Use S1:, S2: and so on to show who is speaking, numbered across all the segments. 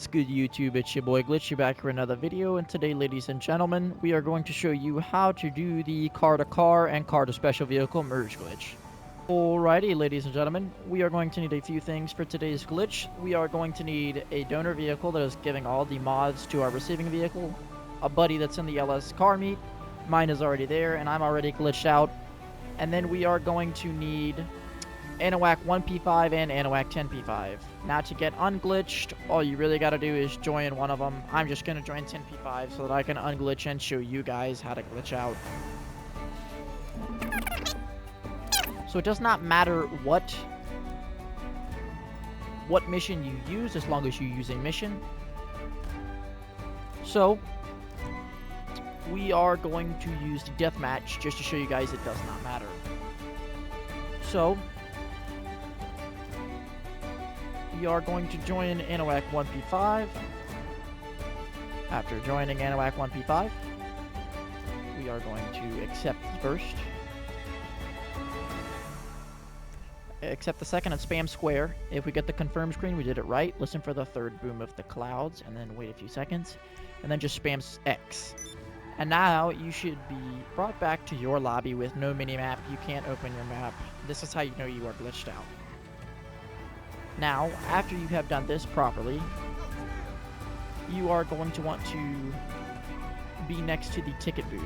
S1: What's good, YouTube? It's your boy Glitchy back for another video, and today, ladies and gentlemen, we are going to show you how to do the car-to-car and car-to-special vehicle merge glitch. Alrighty, ladies and gentlemen, we are going to need a few things for today's glitch. We are going to need a donor vehicle that is giving all the mods to our receiving vehicle, a buddy that's in the LS car meet, mine is already there, and I'm already glitched out, and then we are going to need Anoac 1P5 and Anoac 10P5. Now to get unglitched, all you really gotta do is join one of them. I'm just gonna join 10P5 so that I can unglitch and show you guys how to glitch out. So it does not matter what mission you use as long as you use a mission. So we are going to use the deathmatch just to show you guys it does not matter. So we are going to join Anoac 1P5. After joining Anoac 1P5, we are going to accept the first, accept the second, and spam square. If we get the confirm screen, we did it right. Listen for the third boom of the clouds, and then wait a few seconds, and then just spam X. And now you should be brought back to your lobby with no minimap. You can't open your map. This is how you know you are glitched out. Now, after you have done this properly, you are going to want to be next to the ticket booth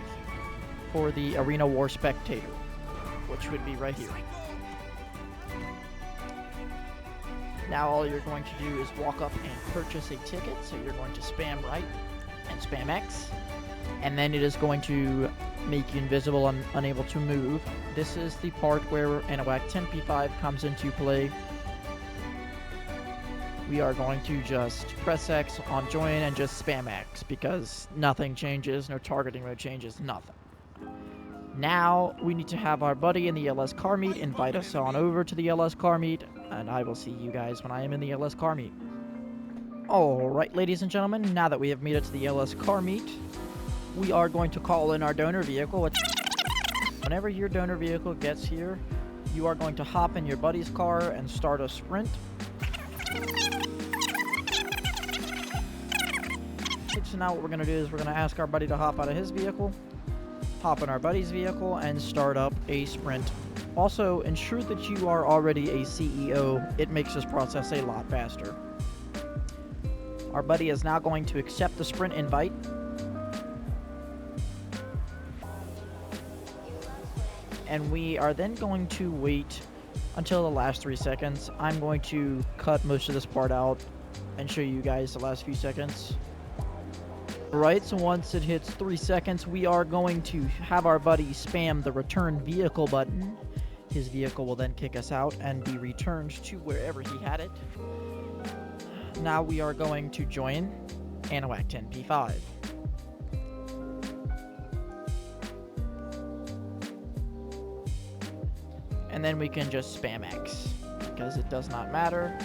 S1: for the Arena War Spectator, which would be right here. Now all you're going to do is walk up and purchase a ticket, so you're going to spam right and spam X, and then it is going to make you invisible and unable to move. This is the part where Anoac 10P5 comes into play. We are going to just press X on join and just spam X because nothing changes, no targeting mode changes, nothing. Now we need to have our buddy in the LS car meet invite us on over to the LS car meet, and I will see you guys when I am in the LS car meet. Alright, ladies and gentlemen, now that we have made it to the LS car meet, we are going to call in our donor vehicle. Whenever your donor vehicle gets here, you are going to hop in your buddy's car and start a sprint. So now what we're going to do is we're going to ask our buddy to hop out of his vehicle, hop in our buddy's vehicle, and start up a sprint. Also, ensure that you are already a CEO. It makes this process a lot faster. Our buddy is now going to accept the sprint invite. And we are then going to wait until the last 3 seconds. I'm going to cut most of this part out and show you guys the last few seconds. Right, so once it hits 3 seconds, we are going to have our buddy spam the return vehicle button. His vehicle will then kick us out and be returned to wherever he had it. Now we are going to join Anoac 10P5. And then we can just spam X because it does not matter.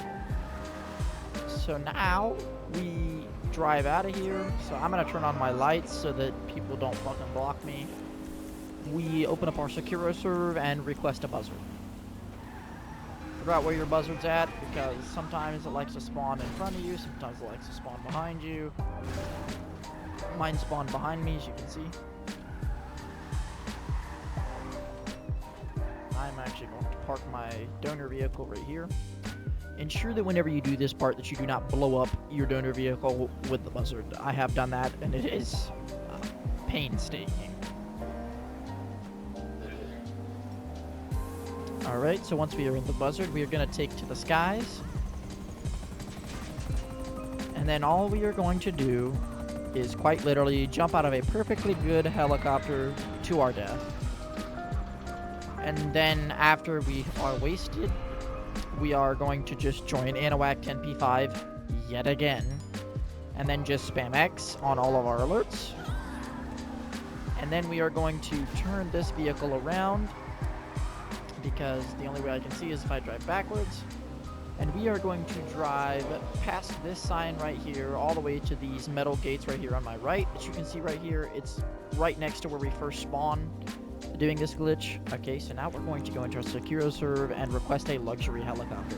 S1: So now we drive out of here. So I'm gonna turn on my lights so that people don't fucking block me. We open up our Securo serve and request a buzzard. Figure out where your buzzard's at because sometimes it likes to spawn in front of you, sometimes it likes to spawn behind you. Mine spawned behind me, as you can see. I'm actually going to park my donor vehicle right here. Ensure that whenever you do this part that you do not blow up your donor vehicle with the buzzard. I have done that and it is painstaking. Alright, so once we are in the buzzard, we are going to take to the skies. And then all we are going to do is quite literally jump out of a perfectly good helicopter to our death. And then after we are wasted, we are going to just join Anoac 10P5 yet again. And then just spam X on all of our alerts. And then we are going to turn this vehicle around because the only way I can see is if I drive backwards. And we are going to drive past this sign right here all the way to these metal gates right here on my right. As you can see right here, it's right next to where we first spawned doing this glitch. Okay, so now we're going to go into our Securo serve and request a luxury helicopter.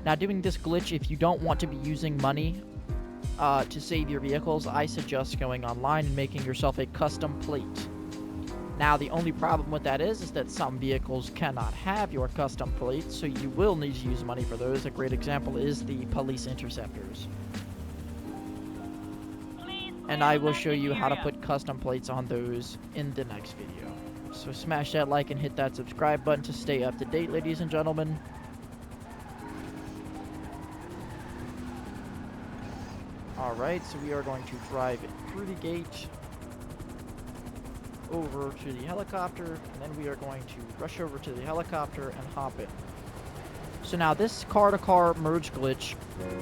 S1: Now doing this glitch, if you don't want to be using money to save your vehicles, I suggest going online and making yourself a custom plate. Now, the only problem with that is that some vehicles cannot have your custom plate, so you will need to use money for those. A great example is the police interceptors. And I will show you how to put custom plates on those in the next video. So smash that like and hit that subscribe button to stay up to date, ladies and gentlemen. Alright, so we are going to drive through the gate, over to the helicopter, and then we are going to rush over to the helicopter and hop in. So now this car-to-car merge glitch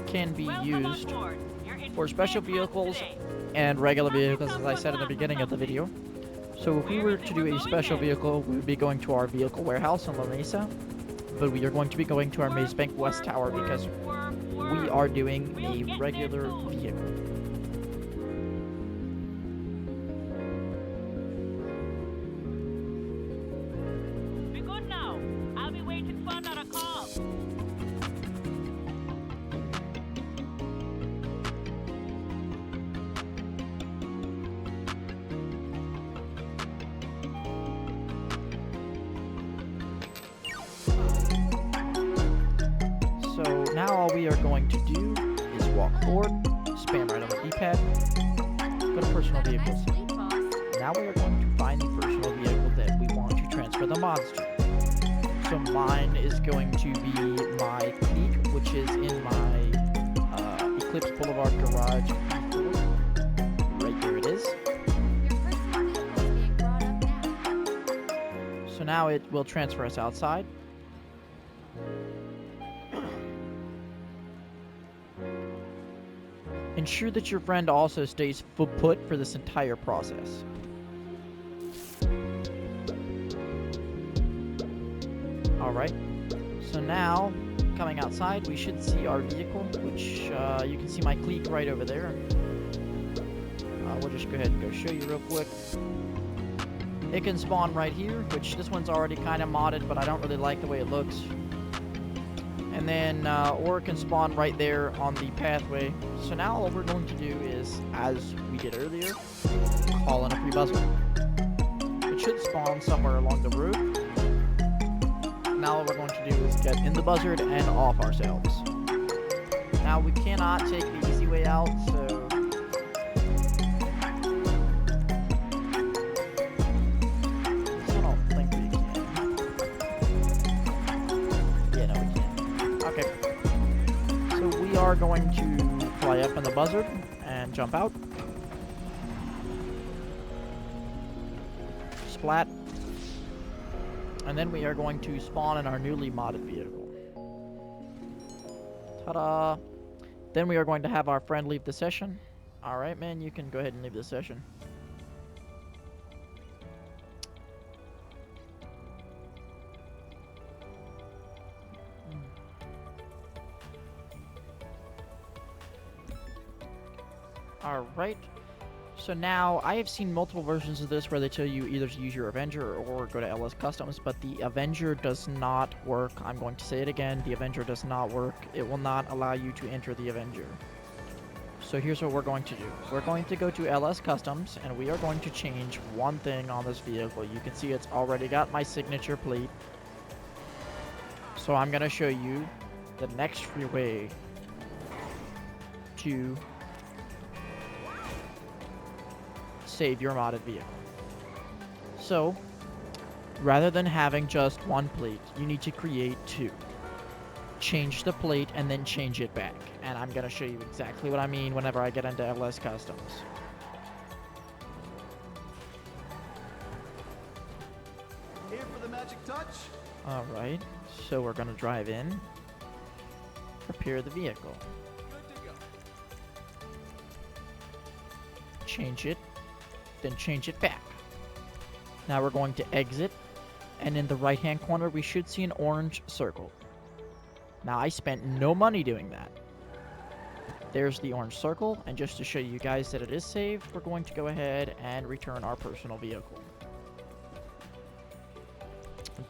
S1: can be used for special vehicles and regular vehicles, as I said in the beginning of the video. So if we were to do a special vehicle, we would be going to our vehicle warehouse in La Mesa, but we are going to be going to our Maze Bank West Tower because we are doing a regular vehicle.
S2: Be good now. I'll be waiting for another call.
S1: So now all we are going to do is walk forward, spam right on the D-pad, go to personal vehicles. Now we are going to find the personal vehicle that we want to transfer the mods to. So mine is going to be my Clique, which is in my Eclipse Boulevard Garage E4. Right there it is. So now it will transfer us outside. Ensure that your friend also stays put for this entire process. Alright, so now, coming outside, we should see our vehicle, which you can see my Clique right over there. We'll just go ahead and go show you real quick. It can spawn right here, which this one's already kind of modded, but I don't really like the way it looks. And then, or it can spawn right there on the pathway. So now all we're going to do is, as we did earlier, call in a free buzzer. It should spawn somewhere along the road. Now all we're going to do is get in the buzzard and off ourselves. Now we cannot take the easy way out, so... I don't think we can. Yeah, no we can't. Okay. So we are going to fly up in the buzzard and jump out. Splat. And then we are going to spawn in our newly modded vehicle. Ta-da! Then we are going to have our friend leave the session. Alright, man, you can go ahead and leave the session. Alright. So now, I have seen multiple versions of this where they tell you either to use your Avenger or go to LS Customs, but the Avenger does not work. I'm going to say it again, the Avenger does not work. It will not allow you to enter the Avenger. So here's what we're going to do. We're going to go to LS Customs, and we are going to change one thing on this vehicle. You can see it's already got my signature plate. So I'm going to show you the next free way to save your modded vehicle. So, rather than having just one plate, you need to create two. Change the plate and then change it back. And I'm going to show you exactly what I mean whenever I get into LS Customs.
S3: Here for the magic touch.
S1: Alright, so we're going to drive in, prepare the vehicle,
S3: Good to go.
S1: change it, then change it back. Now we're going to exit, and in the right hand corner we should see an orange circle. Now I spent no money doing that. There's the orange circle, and just to show you guys that it is saved, we're going to go ahead and return our personal vehicle.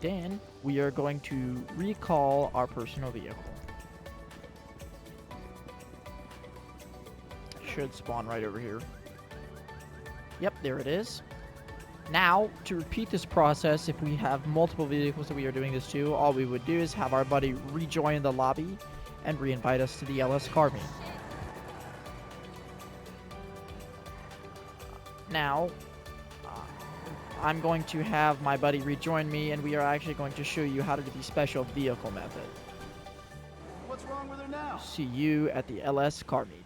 S1: Then we are going to recall our personal vehicle. should spawn right over here. Yep, there it is. Now, to repeat this process, if we have multiple vehicles that we are doing this to, all we would do is have our buddy rejoin the lobby and re-invite us to the LS car meet. Now, I'm going to have my buddy rejoin me, and we are actually going to show you how to do the special vehicle method.
S3: What's wrong with her now?
S1: See you at the LS car meet.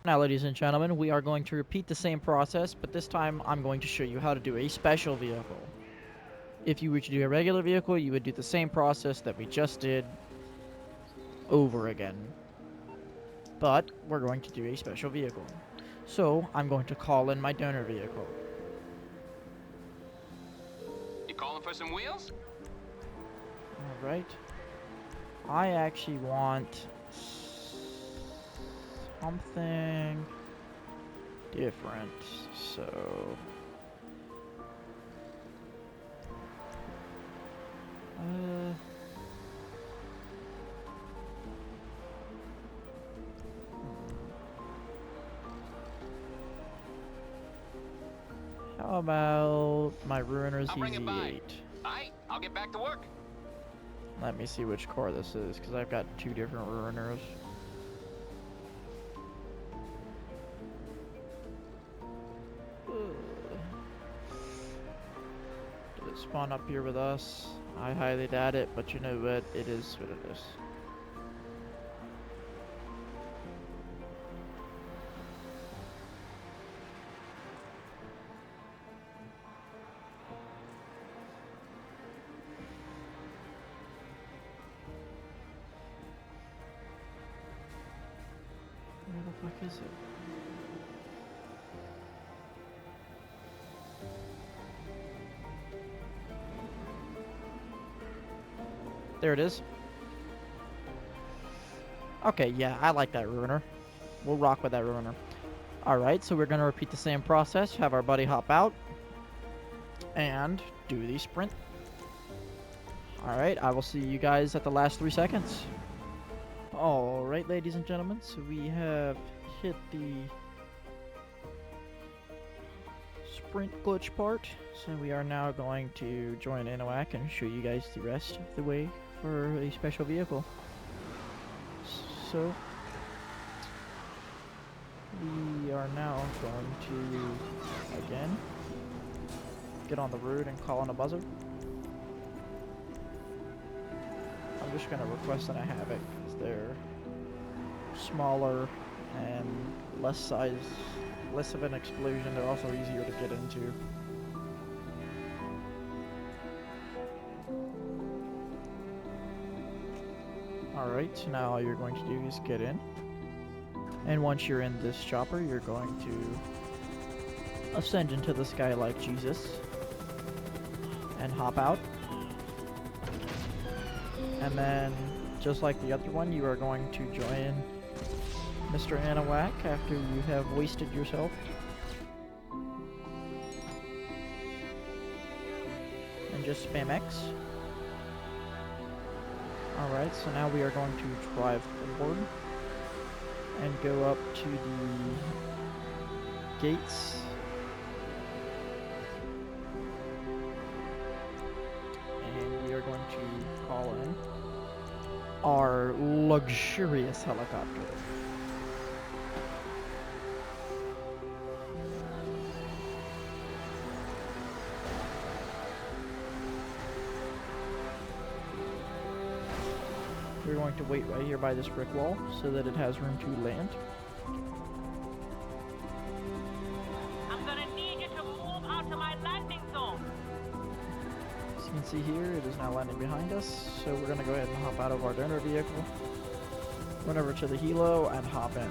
S1: Now, ladies and gentlemen, we are going to repeat the same process, but this time I'm going to show you how to do a special vehicle. If you were to do a regular vehicle, you would do the same process that we just did over again. But we're going to do a special vehicle. So I'm going to call in my donor vehicle.
S4: You calling for some wheels?
S1: Alright. I actually want something different, so how about my Ruiner
S4: I'll bring it by.
S1: ZZ8?
S4: Aight, I'll get back to work.
S1: Let me see which car this is, because I've got two different Ruiners. Did it spawn up here with us? I highly doubt it, but you know what? It is what it is. Where the fuck is it? There it is. Okay, yeah, I like that Ruiner. We'll rock with that Ruiner. Alright, so we're going to repeat the same process. Have our buddy hop out. And do the sprint. Alright, I will see you guys at the last 3 seconds. Alright, ladies and gentlemen, so we have hit the sprint glitch part. So we are now going to join Inoak and show you guys the rest of the way for a special vehicle. So we are now going to again get on the road and call on a buzzer. I'm just going to request that I have it because they're smaller and less of an explosion. They're also easier to get into. Alright, so now all you're going to do is get in. And once you're in this chopper, you're going to ascend into the sky like Jesus. And hop out. And then, just like the other one, you are going to join Mr. Inoak after you have wasted yourself. And just spam X. Alright, so now we are going to drive forward and go up to the gates. And we are going to call in our luxurious helicopter. We're going to wait right here by this brick wall so that it has room to land.
S2: I'm gonna need you to move out to my landing zone.
S1: As you can see here, it is now landing behind us. So we're going to go ahead and hop out of our donor vehicle, run over to the helo, and hop in.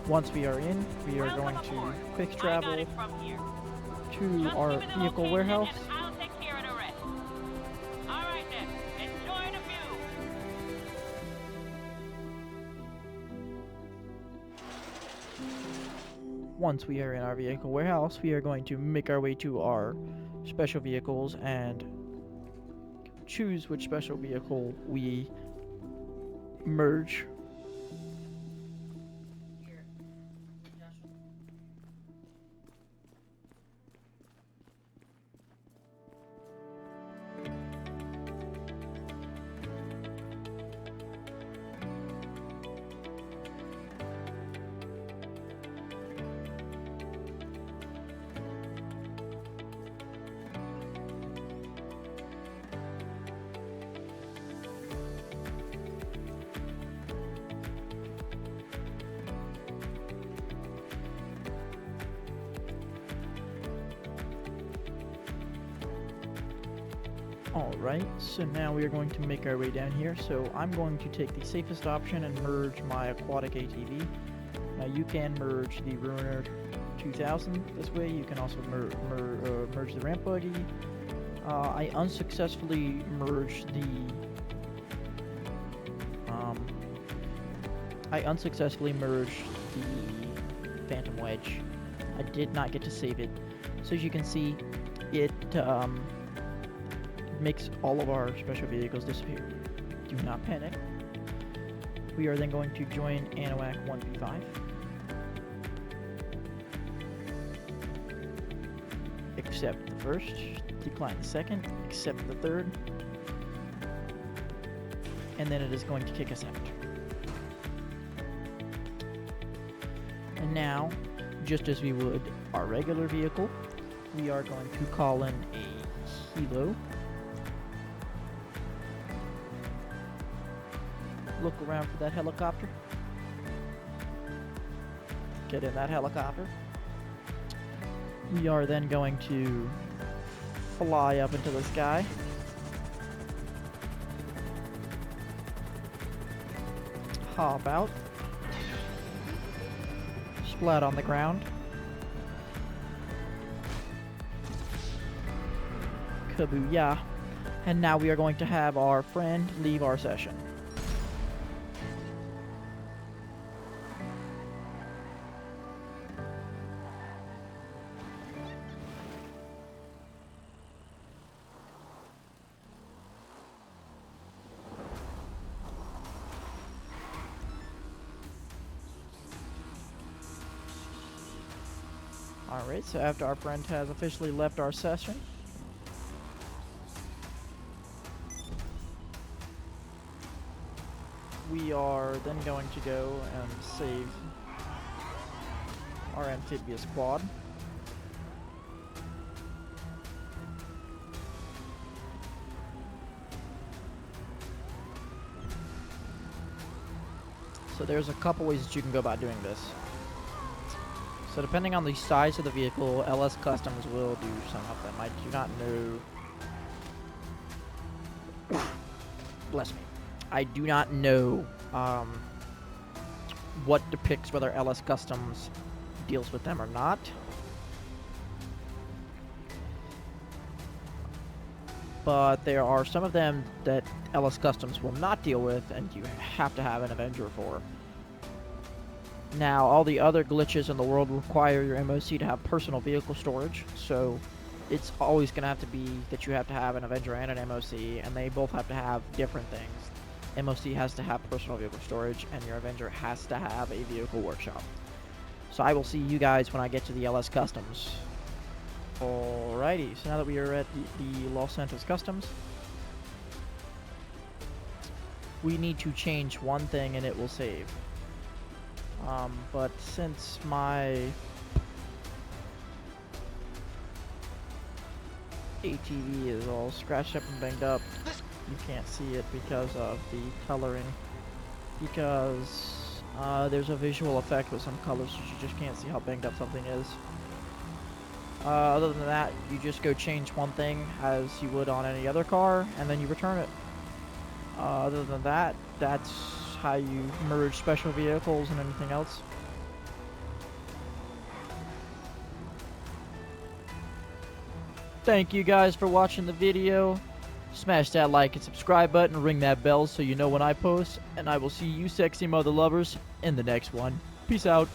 S1: Once we are in, we are
S2: Welcome
S1: going to
S2: aboard.
S1: quick
S2: I got
S1: travel
S2: it from here.
S1: to
S2: Just
S1: our
S2: give me the
S1: vehicle
S2: location
S1: warehouse.
S2: and I'll take care of the rest. All right then. Enjoy the view.
S1: Once we are in our vehicle warehouse, we are going to make our way to our special vehicles and choose which special vehicle we merge Alright, so now we are going to make our way down here. So I'm going to take the safest option and merge my aquatic ATV. Now you can merge the Ruiner 2000 this way. You can also merge the ramp buggy. I unsuccessfully merged the Phantom Wedge. I did not get to save it. So as you can see, it makes all of our special vehicles disappear. Do not panic. We are then going to join Anahuac 1v5. Accept the first, decline the second, accept the third, and then it is going to kick us out. And now, just as we would our regular vehicle, we are going to call in a helo. Look around for that helicopter. Get in that helicopter. We are then going to fly up into the sky. Hop out. Splat on the ground. Kabooyah. And now we are going to have our friend leave our session. Alright, so after our friend has officially left our session, we are then going to go and save our amphibious quad. So there's a couple ways that you can go about doing this. So depending on the size of the vehicle, LS Customs will do some of them. I do not know. Bless me. I do not know what depicts whether LS Customs deals with them or not. But there are some of them that LS Customs will not deal with, and you have to have an Avenger for. Now, all the other glitches in the world require your MOC to have personal vehicle storage, so it's always going to have to be that you have to have an Avenger and an MOC, and they both have to have different things. MOC has to have personal vehicle storage, and your Avenger has to have a vehicle workshop. So I will see you guys when I get to the LS Customs. Alrighty, so now that we are at the Los Santos Customs, we need to change one thing and it will save. But since my ATV is all scratched up and banged up, you can't see it because of the coloring. Because there's a visual effect with some colors, so you just can't see how banged up something is. Other than that, you just go change one thing as you would on any other car, and then you return it. Other than that, that's how you merge special vehicles and anything else. Thank you guys for watching the video. Smash that like and subscribe button, ring that bell so you know when I post, and I will see you sexy mother lovers in the next one. Peace out.